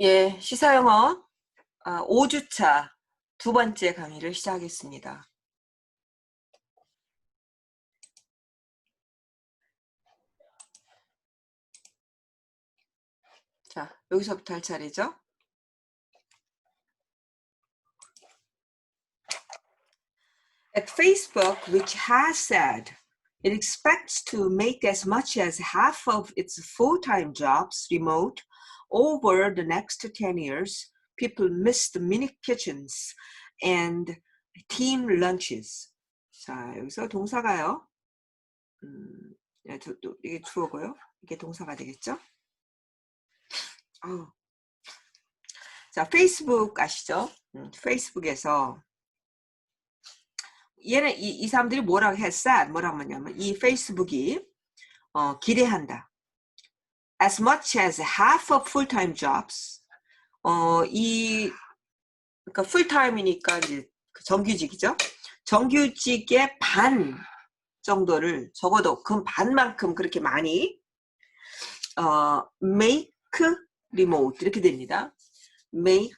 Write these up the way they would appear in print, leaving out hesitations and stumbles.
예, 시사영어 5주차 두 번째 강의를 시작하겠습니다. 자, 여기서부터 할 차례죠. At Facebook, which has said it expects to make as much as half of its full-time jobs remote over the next 10 years, people miss the mini kitchens and team lunches. 자, 여기서 동사가요. 이게 주어고요. 이게 동사가 되겠죠? 자, 페이스북 아시죠? 페이스북에서 얘는 이 사람들이 뭐라고 했어? 뭐라고 하냐면 이 페이스북이 기대한다. As much as half of full-time jobs. 그러니까 풀타임이니까 이제 정규직이죠. 정규직의 반 정도를 적어도 그 반만큼 그렇게 많이 make remote 이렇게 됩니다. make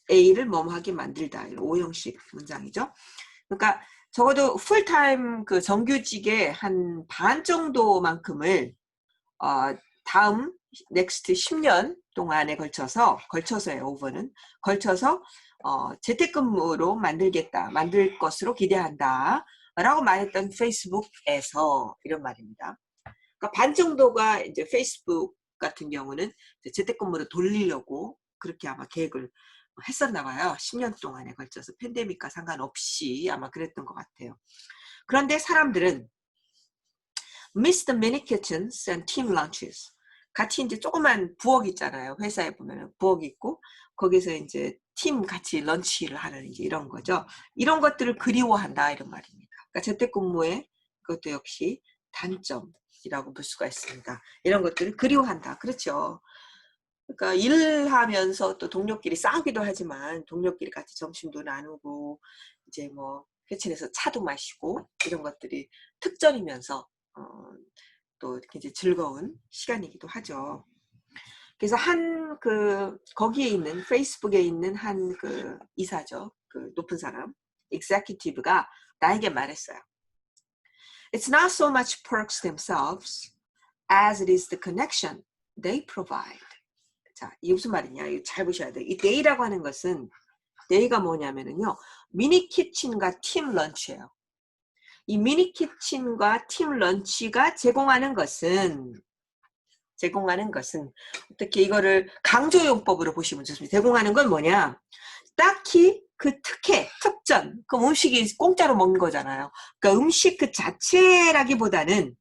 A를 뭐뭐하게 만들다. 5형식 문장이죠. 그러니까 적어도 풀타임 그 정규직의 한 반 정도만큼을 다음 넥스트 10년 동안에 걸쳐서요. 오버는 걸쳐서 재택근무로 만들 것으로 기대한다 라고 말했던 페이스북에서 이런 말입니다. 그러니까 반 정도가 이제 페이스북 같은 경우는 재택근무로 돌리려고 그렇게 아마 계획을 했었나 봐요. 10년 동안에 걸쳐서 팬데믹과 상관없이 아마 그랬던 것 같아요. 그런데 사람들은 miss the mini kitchens and team lunches. 같이 이제 조그만 부엌 있잖아요. 회사에 보면 부엌이 있고 거기서 이제 팀 같이 런치를 하는 이제 이런 거죠. 이런 것들을 그리워한다 이런 말입니다. 그러니까 재택근무의 그것도 역시 단점이라고 볼 수가 있습니다. 이런 것들을 그리워한다. 그렇죠. 그러니까 일하면서 또 동료끼리 싸우기도 하지만 동료끼리 같이 점심도 나누고 이제 뭐 회친에서 차도 마시고 이런 것들이 특전이면서 또 굉장히 즐거운 시간이기도 하죠. 그래서 거기에 있는 페이스북에 있는 한 그 이사죠. 그 높은 사람, executive가 나에게 말했어요. It's not so much perks themselves as it is the connection they provide. 자, 이게 무슨 말이냐? 이거 잘 보셔야 돼요. 이 day라고 하는 것은 day가 뭐냐면은요. 미니 키친과 팀 런치예요. 이 미니 키친과 팀 런치가 제공하는 것은 어떻게 이거를 강조용법으로 보시면 좋습니다. 제공하는 건 뭐냐? 딱히 그 특전, 그 음식이 공짜로 먹는 거잖아요. 그러니까 음식 그 자체라기보다는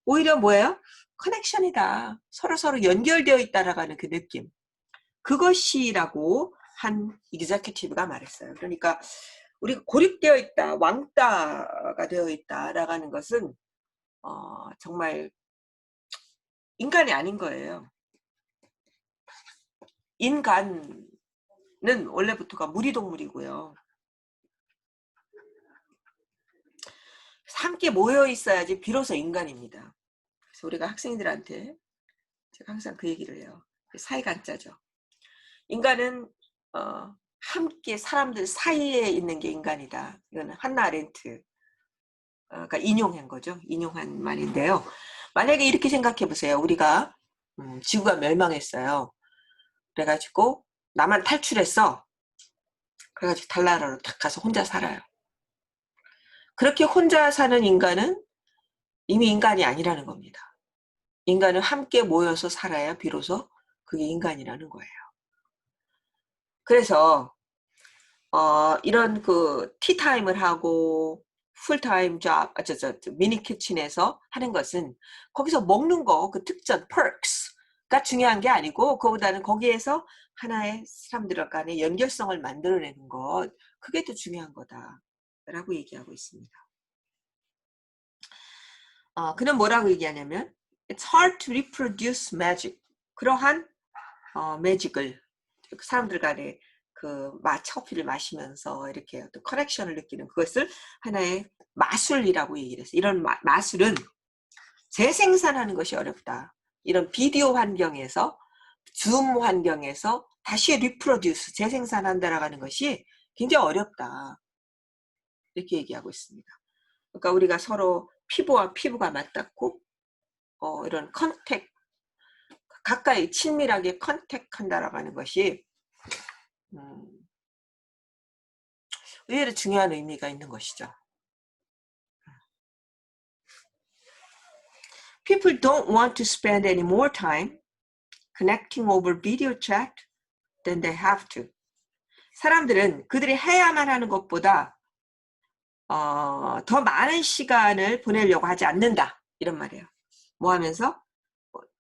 오히려 뭐예요? 커넥션이다. 서로 연결되어 있다라는 그 느낌. 그것이라고 한 executive가 말했어요. 그러니까 우리가 고립되어 있다, 왕따가 되어 있다라는 것은 정말 인간이 아닌 거예요. 인간은 원래부터가 무리동물이고요. 함께 모여 있어야지 비로소 인간입니다. 그래서 우리가 학생들한테 제가 항상 그 얘기를 해요. 사이가 안 짜죠. 인간은 함께 사람들 사이에 있는 게 인간이다. 이거는 한나 아렌트가 인용한 거죠. 인용한 말인데요. 만약에 이렇게 생각해 보세요. 우리가 지구가 멸망했어요. 그래가지고 나만 탈출했어. 그래가지고 달나라로 딱 가서 혼자 살아요. 그렇게 혼자 사는 인간은 이미 인간이 아니라는 겁니다. 인간은 함께 모여서 살아야 비로소 그게 인간이라는 거예요. 그래서 이런 그 티타임을 하고 풀타임 잡, 미니 키친에서 하는 것은 거기서 먹는 거, 그 특전, perks가 중요한 게 아니고 그보다는 거기에서 하나의 사람들 간의 연결성을 만들어내는 것, 그게 더 중요한 거다라고 얘기하고 있습니다. 그는 뭐라고 얘기하냐면 It's hard to reproduce magic. 그러한 매직을 사람들 간에 그 커피를 마시면서 이렇게 또 커넥션을 느끼는 그것을 하나의 마술이라고 얘기를 했어요. 이런 마술은 재생산하는 것이 어렵다. 이런 비디오 환경에서 줌 환경에서 다시 리프로듀스 재생산한다라고 하는 것이 굉장히 어렵다. 이렇게 얘기하고 있습니다. 그러니까 우리가 서로 피부와 피부가 맞닿고 이런 컨택 가까이 친밀하게 컨택한다라고 하는 것이 의외로 중요한 의미가 있는 것이죠. People don't want to spend any more time connecting over video chat than they have to. 사람들은 그들이 해야만 하는 것보다 더 많은 시간을 보내려고 하지 않는다. 이런 말이에요. 뭐 하면서?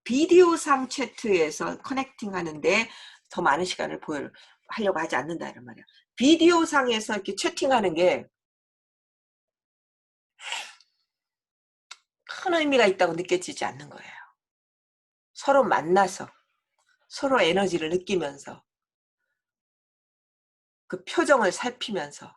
비디오상 채트에서 커넥팅 하는데 더 많은 시간을 하려고 하지 않는다. 이런 말이에요. 비디오상에서 이렇게 채팅하는 게 큰 의미가 있다고 느껴지지 않는 거예요. 서로 만나서 서로 에너지를 느끼면서 그 표정을 살피면서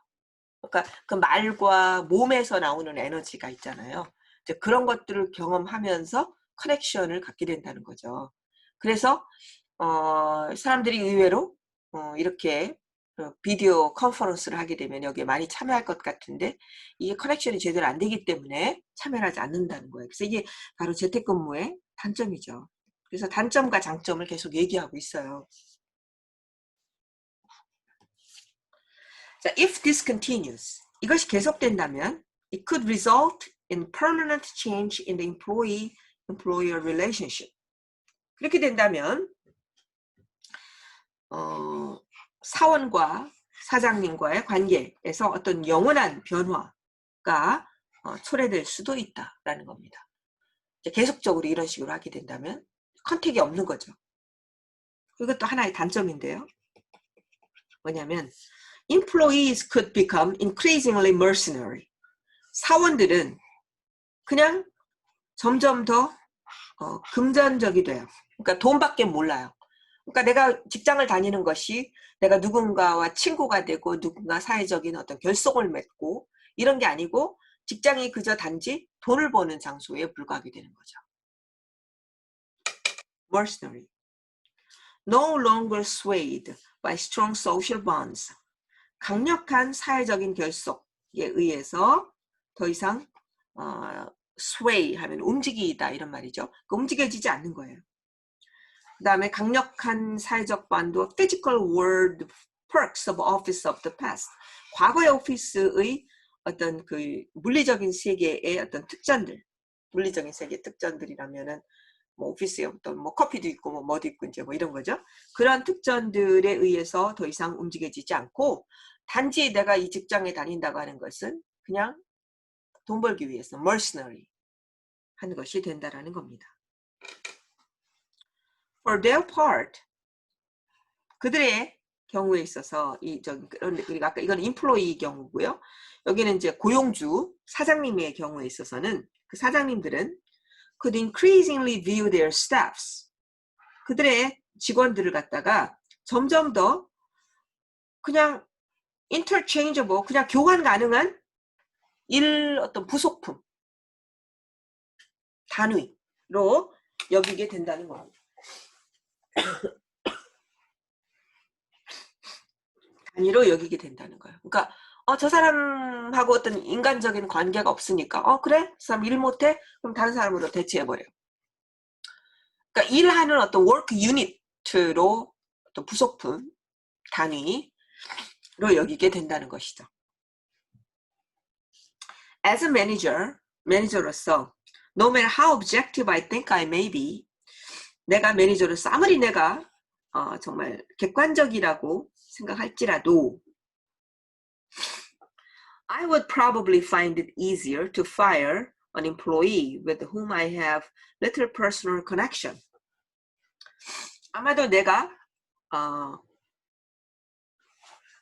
그러니까 그 말과 몸에서 나오는 에너지가 있잖아요. 이제 그런 것들을 경험하면서 커넥션을 갖게 된다는 거죠. 그래서 사람들이 의외로 이렇게 비디오 컨퍼런스를 하게 되면 여기에 많이 참여할 것 같은데 이게 커넥션이 제대로 안 되기 때문에 참여를 하지 않는다는 거예요. 그래서 이게 바로 재택근무의 단점이죠. 그래서 단점과 장점을 계속 얘기하고 있어요. 자, if this continues, 이것이 계속된다면 it could result in permanent change in the employee-employer relationship. 그렇게 된다면 사원과 사장님과의 관계에서 어떤 영원한 변화가 초래될 수도 있다라는 겁니다. 계속적으로 이런 식으로 하게 된다면 컨택이 없는 거죠. 이것도 하나의 단점인데요. 뭐냐면 employees could become increasingly mercenary. 사원들은 그냥 점점 더 금전적이 돼요. 그러니까 돈밖에 몰라요. 그러니까 내가 직장을 다니는 것이 내가 누군가와 친구가 되고 누군가 사회적인 어떤 결속을 맺고 이런 게 아니고 직장이 그저 단지 돈을 버는 장소에 불과하게 되는 거죠. mercenary. No longer swayed by strong social bonds. 강력한 사회적인 결속에 의해서 더 이상 sway 하면 움직이다 이런 말이죠. 움직여지지 않는 거예요. 그 다음에 강력한 사회적 반도 physical world perks of office of the past. 과거의 오피스의 어떤 그 물리적인 세계의 어떤 특전들, 물리적인 세계 특전들이라면은 뭐 오피스에 어떤 뭐 커피도 있고 뭐 뭐도 있고 이제 뭐 이런 거죠. 그런 특전들에 의해서 더 이상 움직여지지 않고 단지 내가 이 직장에 다닌다고 하는 것은 그냥 돈 벌기 위해서 mercenary 하는 것이 된다라는 겁니다. For their part, 그들의 경우에 있어서 우리가 아까 이건 인플로이 경우고요. 여기는 이제 고용주 사장님의 경우에 있어서는 그 사장님들은 could increasingly view their staffs. 그들의 직원들을 갖다가 점점 더 그냥 interchangeable, 그냥 교환 가능한 어떤 부속품, 단위로 여기게 된다는 겁니다. 단위로 여기게 된다는 거예요. 그러니까 저 사람하고 어떤 인간적인 관계가 없으니까 그래? 그 사람 일 못해? 그럼 다른 사람으로 대체해버려요. 그러니까 일하는 어떤 워크 유닛으로 어떤 부속품, 단위로 여기게 된다는 것이죠. As a manager, 매니저로서 no matter how objective I think I may be, 내가 매니저로서 아무리 내가 정말 객관적이라고 생각할지라도 I would probably find it easier to fire an employee with whom I have little personal connection. 아마도 내가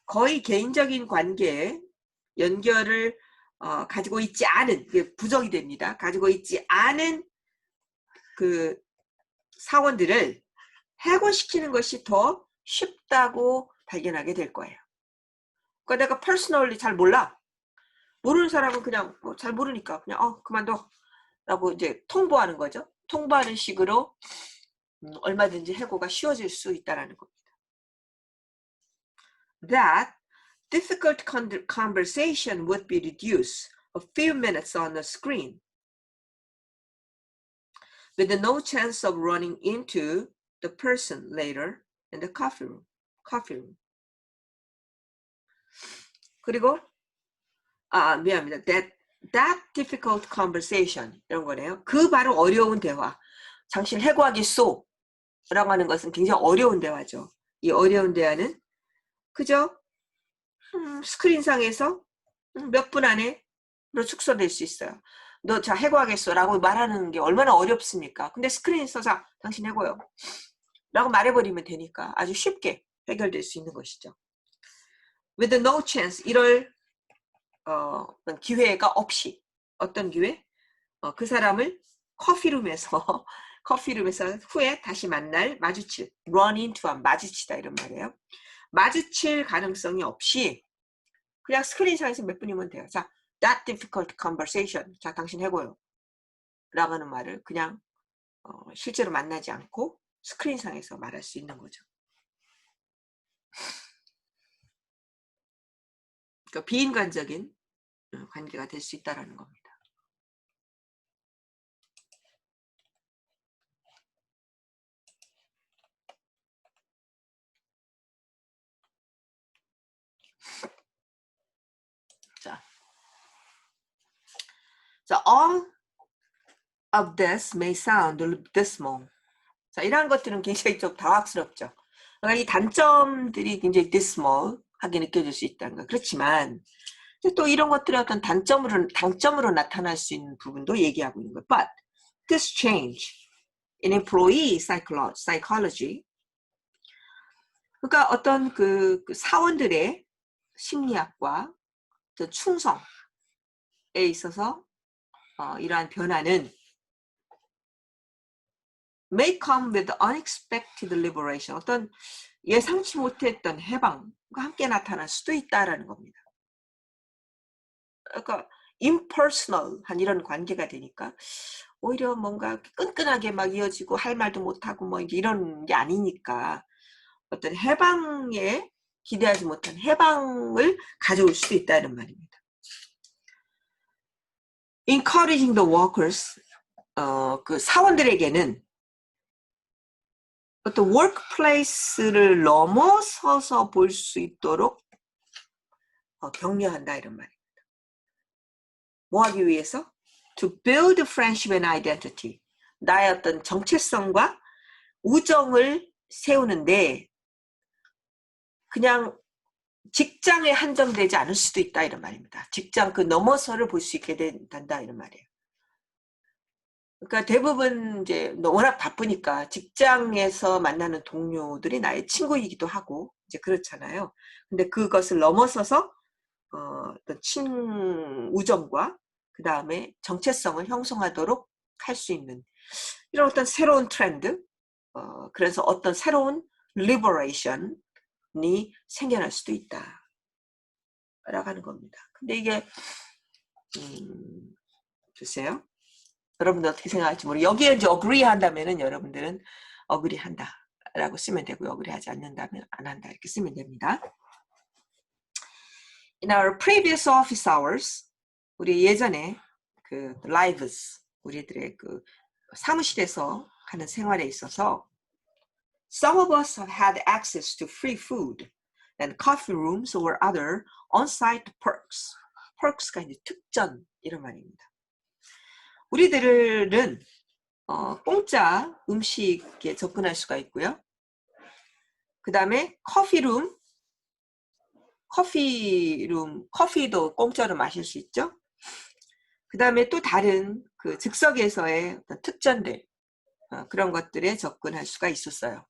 거의 개인적인 관계에 연결을 가지고 있지 않은, 부정이 됩니다. 가지고 있지 않은 그 사원들을 해고시키는 것이 더 쉽다고 발견하게 될 거예요. 그러니까 내가 퍼스널리 잘 몰라. 모르는 사람은 그냥 잘 모르니까 그냥 그만둬 라고 이제 통보하는 거죠. 통보하는 식으로 얼마든지 해고가 쉬워질 수 있다는 겁니다. That difficult conversation would be reduced a few minutes on the screen with no chance of running into the person later in the coffee room. 그리고 미안합니다. That difficult conversation 이런 거네요. 그 바로 어려운 대화. 당신 해고하겠소? 라고 하는 것은 굉장히 어려운 대화죠. 이 어려운 대화는 그저 스크린상에서 몇 분 안에 축소될 수 있어요. 너 자 해고하겠어 라고 말하는 게 얼마나 어렵습니까? 근데 스크린에서 자 당신 해고요 라고 말해버리면 되니까 아주 쉽게 해결될 수 있는 것이죠. With no chance 이럴 기회가 없이 어떤 기회? 그 사람을 커피룸에서 후에 다시 만날 마주칠 run into 마주치다 이런 말이에요. 마주칠 가능성이 없이 그냥 스크린상에서 몇 분이면 돼요. 자, that difficult conversation. 자, 당신 해고요. 라고 하는 말을 그냥 실제로 만나지 않고 스크린상에서 말할 수 있는 거죠. 그러니까 비인간적인 관계가 될 수 있다는 겁니다. 자, all of this may sound dismal. 자, 이러한 것들은 굉장히 좀 당황스럽죠. 그러니까 이 단점들이 굉장히 dismal하게 느껴질 수 있다는 거. 그렇지만 또 이런 것들의 어떤 단점으로 나타날 수 있는 부분도 얘기하고 있는 거예요. But this change in employee psychology, 그러니까 어떤 그 사원들의 심리학과 충성에 있어서 이러한 변화는 may come with unexpected liberation. 어떤 예상치 못했던 해방과 함께 나타날 수도 있다라는 겁니다. 그러니까 impersonal한 이런 관계가 되니까 오히려 뭔가 끈끈하게 막 이어지고 할 말도 못하고 뭐 이런 게 아니니까 어떤 해방에 기대하지 못한 해방을 가져올 수도 있다는 말입니다. Encouraging the workers, 그 사원들에게는 어떤 workplace를 넘어서서 볼 수 있도록 격려한다 이런 말입니다. 뭐 하기 위해서? To build friendship and identity. 나의 어떤 정체성과 우정을 세우는데 그냥 직장에 한정되지 않을 수도 있다 이런 말입니다. 직장 그 넘어서를 볼 수 있게 된다 이런 말이에요. 그러니까 대부분 이제 워낙 바쁘니까 직장에서 만나는 동료들이 나의 친구이기도 하고 이제 그렇잖아요. 근데 그것을 넘어서서 어떤 우정과 그 다음에 정체성을 형성하도록 할 수 있는 이런 어떤 새로운 트렌드, 그래서 어떤 새로운 liberation이 생겨날 수도 있다 라고 하는 겁니다. 근데 이게 글쎄요. 여러분들 어떻게 생각할지 모르겠어요. 여기에 이제 agree 한다면은 여러분들은 agree 한다 라고 쓰면 되고요. agree 하지 않는다면 안 한다 이렇게 쓰면 됩니다. In our previous office hours, 우리 예전에 그 lives, 우리들의 그 사무실에서 하는 생활에 있어서 some of us have had access to free food and coffee rooms or other on-site perks. perks가 이제 특전 이런 말입니다. 우리들은 공짜 음식에 접근할 수가 있고요. 그 다음에 커피도 공짜로 마실 수 있죠. 그 다음에 또 다른 그 즉석에서의 어떤 특전들, 그런 것들에 접근할 수가 있었어요.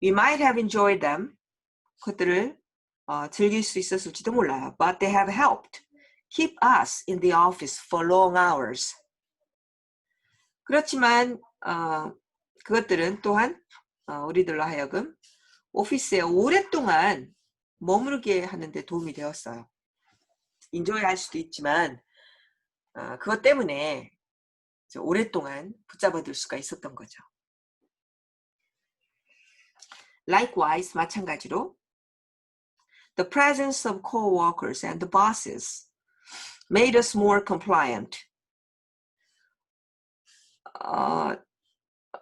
We might have enjoyed them. 그것들을 즐길 수 있었을지도 몰라요. But they have helped keep us in the office for long hours. 그렇지만 그것들은 또한 우리들로 하여금 오피스에 오랫동안 머무르게 하는 데 도움이 되었어요. 인조이 할 수도 있지만 그것 때문에 오랫동안 붙잡아둘 수가 있었던 거죠. Likewise, 마찬가지로 the presence of co-workers and the bosses made us more compliant.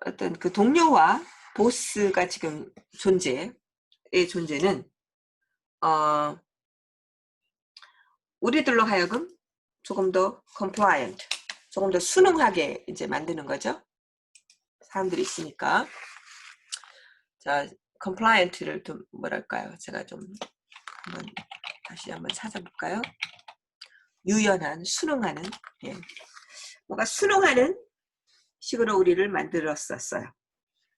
어떤 그 동료와 보스가 지금 존재의 존재는 우리들로 하여금 조금 더 compliant, 조금 더 순응하게 이제 만드는 거죠. 사람들이 있으니까. 자, compliant를 좀 뭐랄까요? 제가 좀 다시 한번 찾아볼까요? 유연한, 순응하는, 예. 뭔가 순응하는 식으로 우리를 만들었었어요.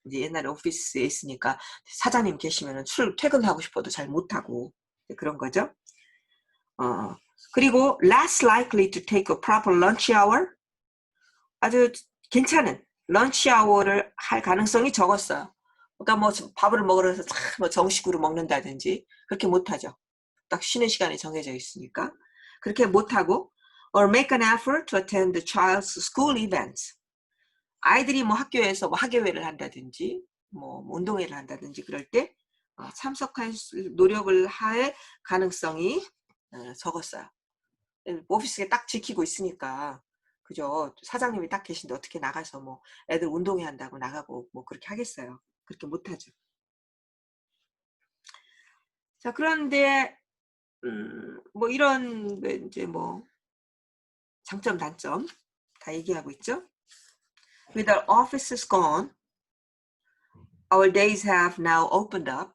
이제 옛날에 오피스에 있으니까 사장님 계시면 퇴근하고 싶어도 잘 못하고 그런 거죠. 그리고 less likely to take a proper lunch hour. 아주 괜찮은 런치 아워를 할 가능성이 적었어요. 그러니까 뭐 밥을 먹으러 해서 뭐 정식으로 먹는다든지 그렇게 못하죠. 딱 쉬는 시간이 정해져 있으니까. 그렇게 못하고 or make an effort to attend the child's school events. 아이들이 뭐 학교에서 뭐 학예회를 한다든지 뭐 운동회를 한다든지 그럴 때 참석할 노력을 할 가능성이 적었어요. 오피스에 딱 지키고 있으니까 그죠. 사장님이 딱 계신데 어떻게 나가서 뭐 애들 운동회 한다고 나가고 뭐 그렇게 하겠어요. 그렇게 못하죠. 자, 그런데 뭐 이런 이제 뭐 장점 단점 다 얘기하고 있죠. With our offices gone, our days have now opened up.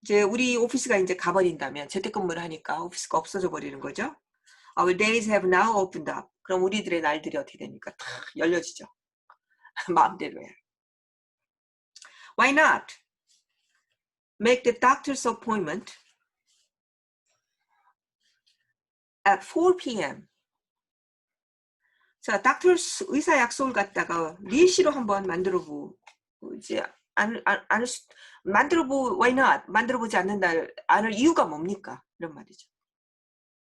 이제 우리 오피스가 이제 가버린다면 재택근무를 하니까 오피스가 없어져 버리는 거죠. Our days have now opened up. 그럼 우리들의 날들이 어떻게 됩니까? 다 열려지죠. 마음대로 해요. Why not make the doctor's appointment at 4 p.m. 자, doctor's 의사 약속을 갖다가 4시로 한번 만들어보지 why not? 만들어보지 않을 이유가 뭡니까? 이런 말이죠.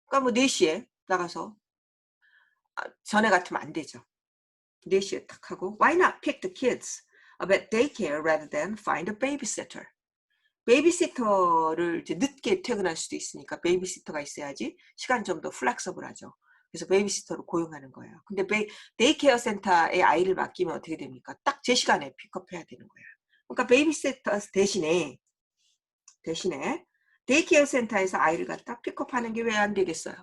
그러니까 뭐 4시에 나가서 전에 같으면 안 되죠. 4시에 딱 하고 why not pick the kids up at daycare rather than find a babysitter. 베이비시터를 이제 늦게 퇴근할 수도 있으니까 베이비시터가 있어야지 시간 좀 더 플렉서블하죠. 그래서 베이비시터를 고용하는 거예요. 근데 데이케어 센터에 아이를 맡기면 어떻게 됩니까? 딱 제 시간에 픽업해야 되는 거예요. 그러니까 베이비시터 대신에 데이케어 센터에서 아이를 갖다 픽업하는 게 왜 안 되겠어요?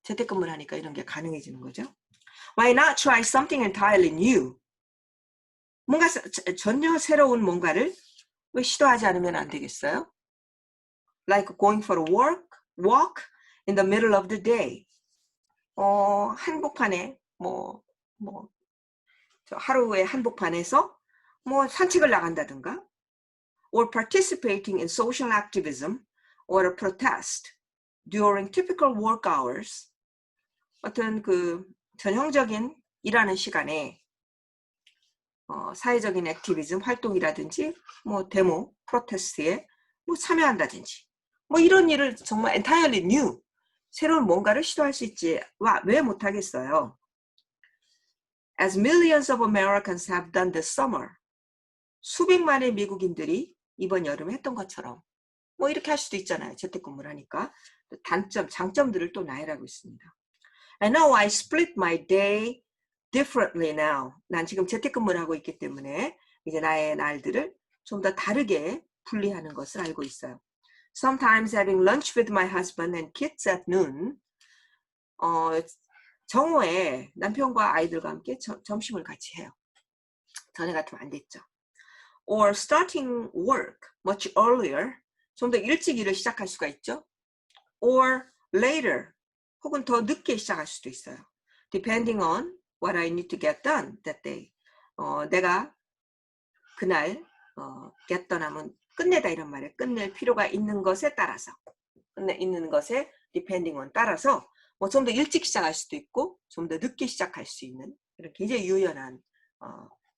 재택근무를 하니까 이런 게 가능해지는 거죠. Why not try something entirely new? 뭔가 전혀 새로운 뭔가를 왜 시도하지 않으면 안 되겠어요? Like going for a walk in the middle of the day. 한복판에 하루에 한복판에서 뭐 산책을 나간다든가 or participating in social activism or a protest during typical work hours. 어떤 그 전형적인 일하는 시간에 사회적인 액티비즘 활동이라든지 뭐 데모, 프로테스트에 뭐 참여한다든지 뭐 이런 일을 정말 entirely new 새로운 뭔가를 시도할 수 있지 왜 못하겠어요? As millions of Americans have done this summer. 수백만의 미국인들이 이번 여름에 했던 것처럼 뭐 이렇게 할 수도 있잖아요. 재택근무를 하니까. 장점들을 또 나열하고 있습니다. I know I split my day differently now. 난 지금 재택근무를 하고 있기 때문에 이제 나의 날들을 좀 더 다르게 분리하는 것을 알고 있어요. Sometimes having lunch with my husband and kids at noon. 정오에 남편과 아이들과 함께 점심을 같이 해요. 전에 같으면 안 됐죠. Or starting work much earlier. 좀 더 일찍 일을 시작할 수가 있죠. Or later. 혹은 더 늦게 시작할 수도 있어요. Depending on what I need to get done that day. 내가 그날 get done 하면 끝내다 이런 말이에요. 끝낼 필요가 있는 것에 따라서. 있는 것에 depending on 따라서 뭐 좀 더 일찍 시작할 수도 있고 좀 더 늦게 시작할 수 있는 이런 굉장히 유연한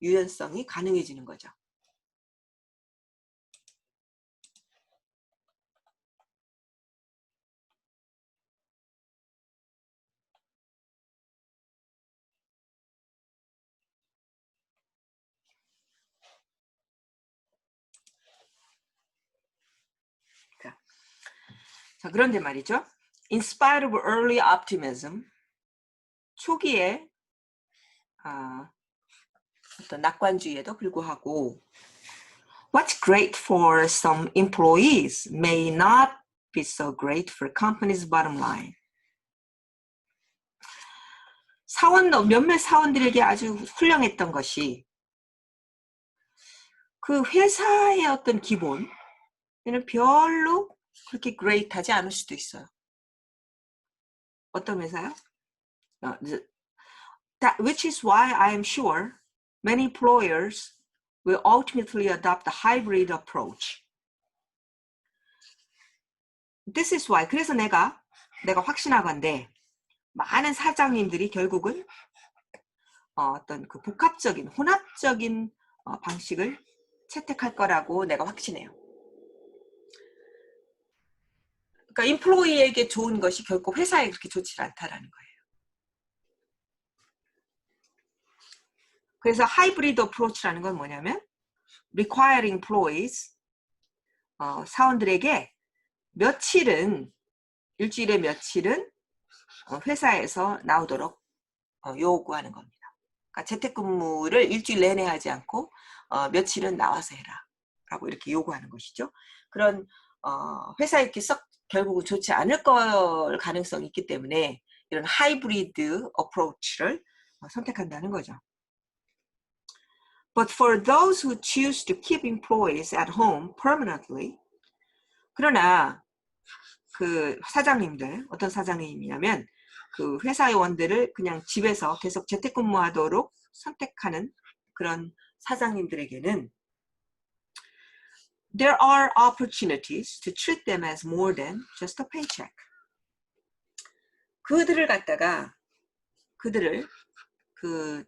유연성이 가능해지는 거죠. 자, 그런데 말이죠. In spite of early optimism, 초기에 어떤 낙관주의에도 불구하고 what's great for some employees may not be so great for company's bottom line. 몇몇 사원들에게 아주 훌륭했던 것이 그 회사의 어떤 기본에는 별로 그렇게 great하지 않을 수도 있어요. 어떤 회사요? Which is why I am sure many employers will ultimately adopt a hybrid approach. This is why. 그래서 내가 확신하건대 많은 사장님들이 결국은 어떤 그 복합적인, 혼합적인 방식을 채택할 거라고 내가 확신해요. 그러니까 인플로이에게 좋은 것이 결코 회사에 그렇게 좋지 않다라는 거예요. 그래서 하이브리드 어프로치라는 건 뭐냐면 requiring employees, 사원들에게 일주일에 며칠은 회사에서 나오도록 요구하는 겁니다. 그러니까 재택근무를 일주일 내내 하지 않고 며칠은 나와서 해라 라고 이렇게 요구하는 것이죠. 그런 회사에 이렇게 썩 결국은 좋지 않을 걸 가능성이 있기 때문에 이런 하이브리드 어프로치를 선택한다는 거죠. But for those who choose to keep employees at home permanently, 그러나 그 사장님들, 어떤 사장님이냐면 그 회사 요원들을 그냥 집에서 계속 재택근무하도록 선택하는 그런 사장님들에게는 there are opportunities to treat them as more than just a paycheck. 그들을 그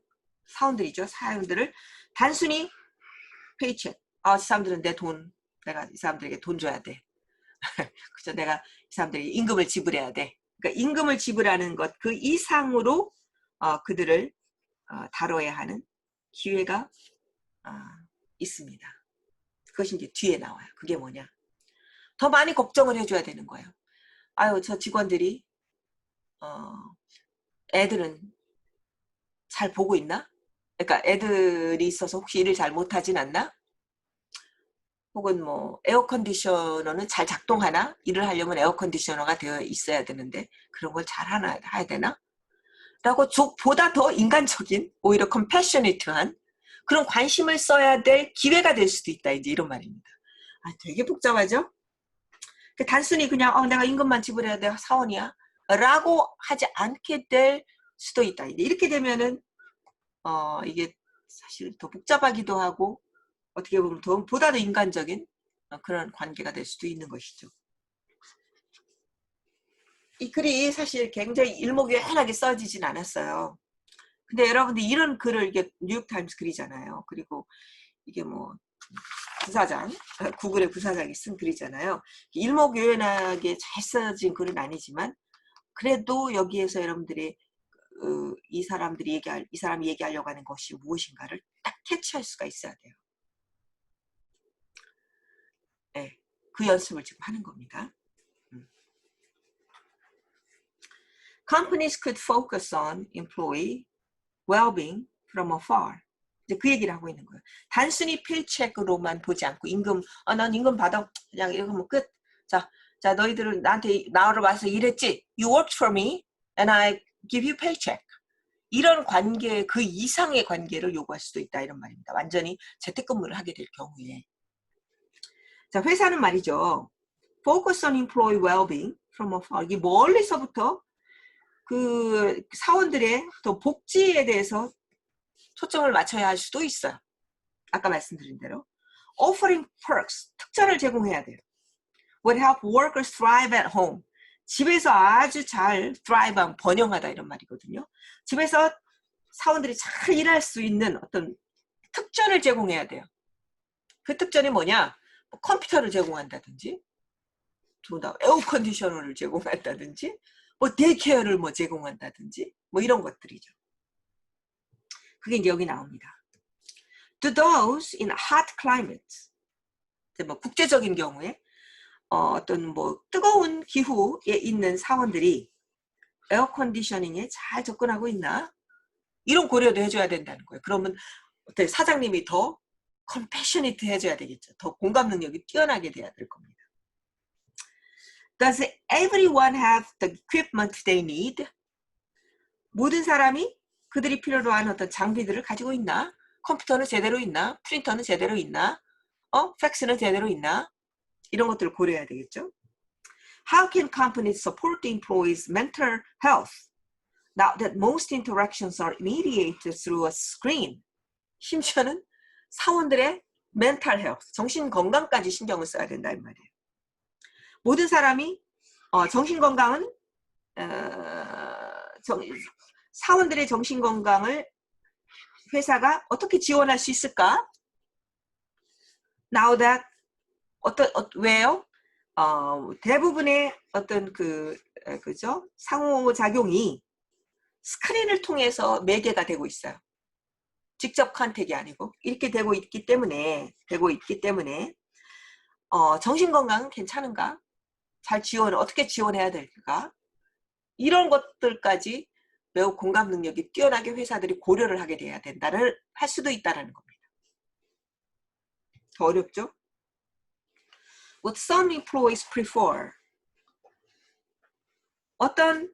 사원들이죠. 사원들을 단순히 페이체크. 이 사람들은 내가 이 사람들에게 돈 줘야 돼. 그죠? 내가 이 사람들에게 임금을 지불해야 돼. 그러니까 임금을 지불하는 것 그 이상으로 그들을 다뤄야 하는 기회가 있습니다. 그것이 이제 뒤에 나와요. 그게 뭐냐? 더 많이 걱정을 해줘야 되는 거예요. 아유, 저 직원들이 애들은 잘 보고 있나? 그러니까 애들이 있어서 혹시 일을 잘 못하진 않나? 혹은 뭐 에어컨디셔너는 잘 작동하나? 일을 하려면 에어컨디셔너가 되어 있어야 되는데 그런 걸 잘 해야 되나? 라고 보다 더 인간적인 오히려 컴패셔니트한 그런 관심을 써야 될 기회가 될 수도 있다. 이제 이런 말입니다. 되게 복잡하죠? 단순히 그냥 내가 임금만 지불해야 돼 사원이야 라고 하지 않게 될 수도 있다. 이제 이렇게 되면은 이게 사실 더 복잡하기도 하고 어떻게 보면 보다 더 인간적인 그런 관계가 될 수도 있는 것이죠. 이 글이 사실 굉장히 일목요연하게 써지진 않았어요. 근데 여러분들 이런 글을 이게 뉴욕타임스 글이잖아요. 그리고 이게 뭐 구글의 부사장이 쓴 글이잖아요. 일목요연하게 잘 써진 글은 아니지만 그래도 여기에서 여러분들이 이 사람이 얘기하려고 하는 것이 무엇인가를 딱 캐치할 수가 있어야 돼요. 네, 그 연습을 지금 하는 겁니다. Companies could focus on employee well-being from afar. 이제 그 얘기를 하고 있는 거예요. 단순히 페이체크로만 보지 않고 임금, 난 임금 받아 그냥 이거 하면 끝. 자, 너희들은 나로 와서 일했지. You worked for me, and I give you paycheck. 이런 관계, 그 이상의 관계를 요구할 수도 있다 이런 말입니다. 완전히 재택근무를 하게 될 경우에. 자, 회사는 말이죠. Focus on employee well-being from afar. 이게 멀리서부터 그 사원들의 또 복지에 대해서 초점을 맞춰야 할 수도 있어요. 아까 말씀드린 대로. Offering perks, 특전을 제공해야 돼요. Would help workers thrive at home. 집에서 아주 잘 thrive한 번영하다 이런 말이거든요. 집에서 사원들이 잘 일할 수 있는 어떤 특전을 제공해야 돼요. 그 특전이 뭐냐? 컴퓨터를 제공한다든지, 에어컨디셔너를 제공한다든지, 데이케어를 제공한다든지, 이런 것들이죠. 그게 이제 여기 나옵니다. To those in hot climates, 국제적인 경우에 어떤 뭐 뜨거운 기후에 있는 사원들이 에어컨디셔닝에 잘 접근하고 있나? 이런 고려도 해줘야 된다는 거예요. 그러면 어때? 사장님이 더 컴패셔니트 해줘야 되겠죠. 더 공감 능력이 뛰어나게 돼야 될 겁니다. Does everyone have the equipment they need? 모든 사람이 그들이 필요로 하는 어떤 장비들을 가지고 있나? 컴퓨터는 제대로 있나? 프린터는 제대로 있나? 팩스는 제대로 있나? 이런 것들을 고려해야 되겠죠. How can companies support the employees' mental health now that most interactions are mediated through a screen? 심지어는 사원들의 mental health, 정신 건강까지 신경을 써야 된다 이 말이에요. 모든 사람이 정신 건강은 사원들의 정신 건강을 회사가 어떻게 지원할 수 있을까? Now that 왜요? 대부분의 어떤 그죠? 상호작용이 스크린을 통해서 매개가 되고 있어요. 직접 컨택이 아니고 이렇게 되고 있기 때문에 정신 건강은 괜찮은가? 어떻게 지원해야 될까? 이런 것들까지 매우 공감 능력이 뛰어나게 회사들이 고려를 하게 돼야 할 수도 있다는 겁니다. 더 어렵죠? What some employees prefer. 어떤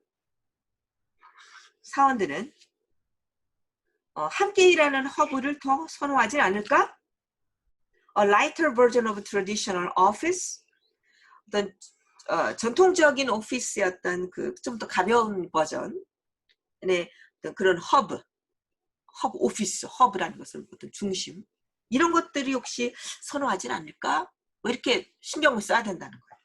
사원들은 함께 일하는 허브를 더 선호하지 않을까? A lighter version of traditional office. 어떤 전통적인 오피스의 어떤 좀 더 가벼운 버전의 어떤 그런 허브 오피스, 허브라는 것은 어떤 중심. 이런 것들이 혹시 선호하진 않을까? 왜 이렇게 신경을 써야 된다는 거예요.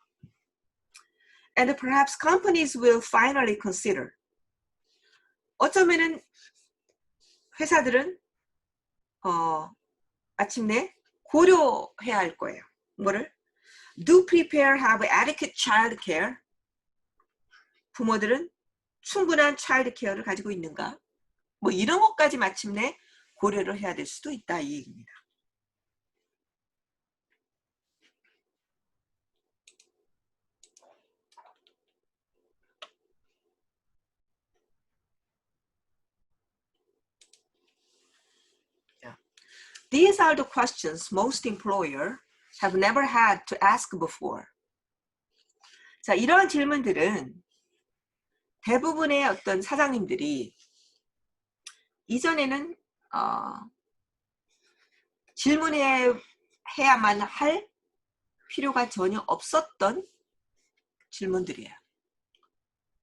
And perhaps companies will finally consider. 어쩌면은 회사들은 마침내 고려해야 할 거예요. 뭐를? Do prepare have adequate child care? 부모들은 충분한 child care를 가지고 있는가? 뭐 이런 것까지 마침내 고려를 해야 될 수도 있다 이 얘기입니다. These are the questions most employers have never had to ask before. 자, 이러한 질문들은 대부분의 어떤 사장님들이 이전에는 질문해야만 할 필요가 전혀 없었던 질문들이에요.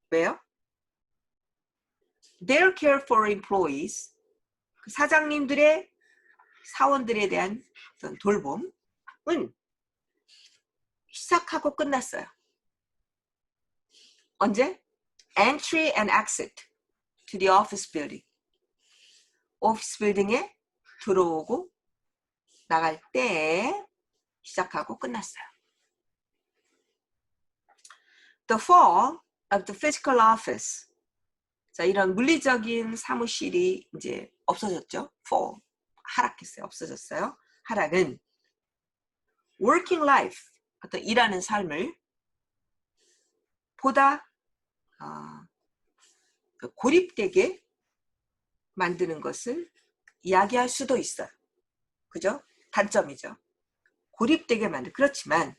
왜요? Their care for employees, 사장님들의 사원들에 대한 어떤 돌봄은 시작하고 끝났어요. 언제? Entry and exit to the office building. 오피스 빌딩에 들어오고 나갈 때 시작하고 끝났어요. The fall of the physical office. 자, 이런 물리적인 사무실이 이제 없어졌죠. fall. 하락했어요. 없어졌어요. 하락은 working life, 어떤 일하는 삶을 보다 고립되게 만드는 것을 이야기할 수도 있어요. 그죠? 단점이죠. 고립되게 만들. 그렇지만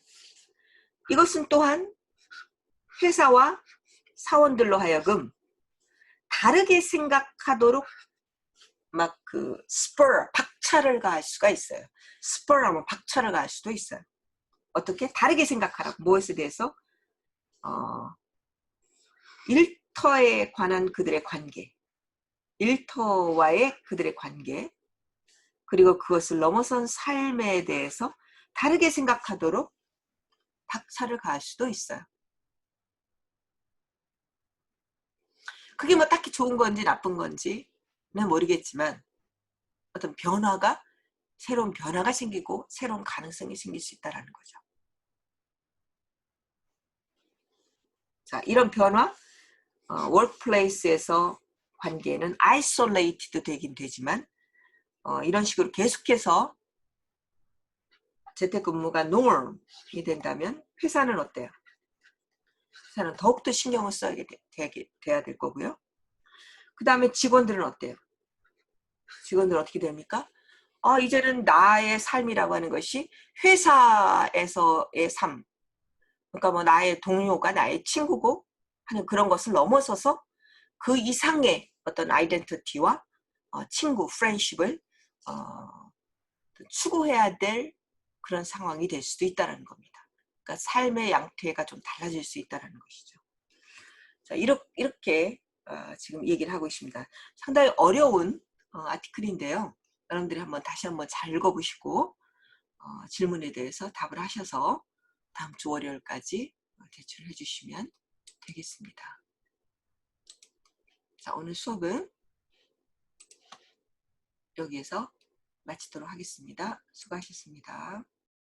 이것은 또한 회사와 사원들로 하여금 다르게 생각하도록 막 박차를 가할 수가 있어요. 스퍼하면 박차를 가할 수도 있어요. 어떻게? 다르게 생각하라고. 무엇에 대해서? 일터에 관한 그들의 관계, 일터와의 그들의 관계, 그리고 그것을 넘어선 삶에 대해서 다르게 생각하도록 박차를 가할 수도 있어요. 그게 뭐 딱히 좋은 건지 나쁜 건지는 모르겠지만 어떤 새로운 변화가 생기고 새로운 가능성이 생길 수 있다는 거죠. 자, 이런 변화, 워크플레이스에서 관계는 아이솔레이티드 되긴 되지만 이런 식으로 계속해서 재택근무가 norm이 된다면 회사는 어때요? 회사는 더욱더 신경을 써야 돼야 될 거고요. 그 다음에 직원들은 어때요? 직원들은 어떻게 됩니까? 이제는 나의 삶이라고 하는 것이 회사에서의 삶, 그러니까 뭐 나의 동료가 나의 친구고 하는 그런 것을 넘어서서 그 이상의 어떤 아이덴티티와 친구, 프렌십을 추구해야 될 그런 상황이 될 수도 있다는 겁니다. 그러니까 삶의 양태가 좀 달라질 수 있다는 것이죠. 자, 이렇게 지금 얘기를 하고 있습니다. 상당히 어려운 아티클인데요. 여러분들이 다시 한번 잘 읽어보시고 질문에 대해서 답을 하셔서 다음 주 월요일까지 제출해 주시면 되겠습니다. 자, 오늘 수업은 여기에서 마치도록 하겠습니다. 수고하셨습니다.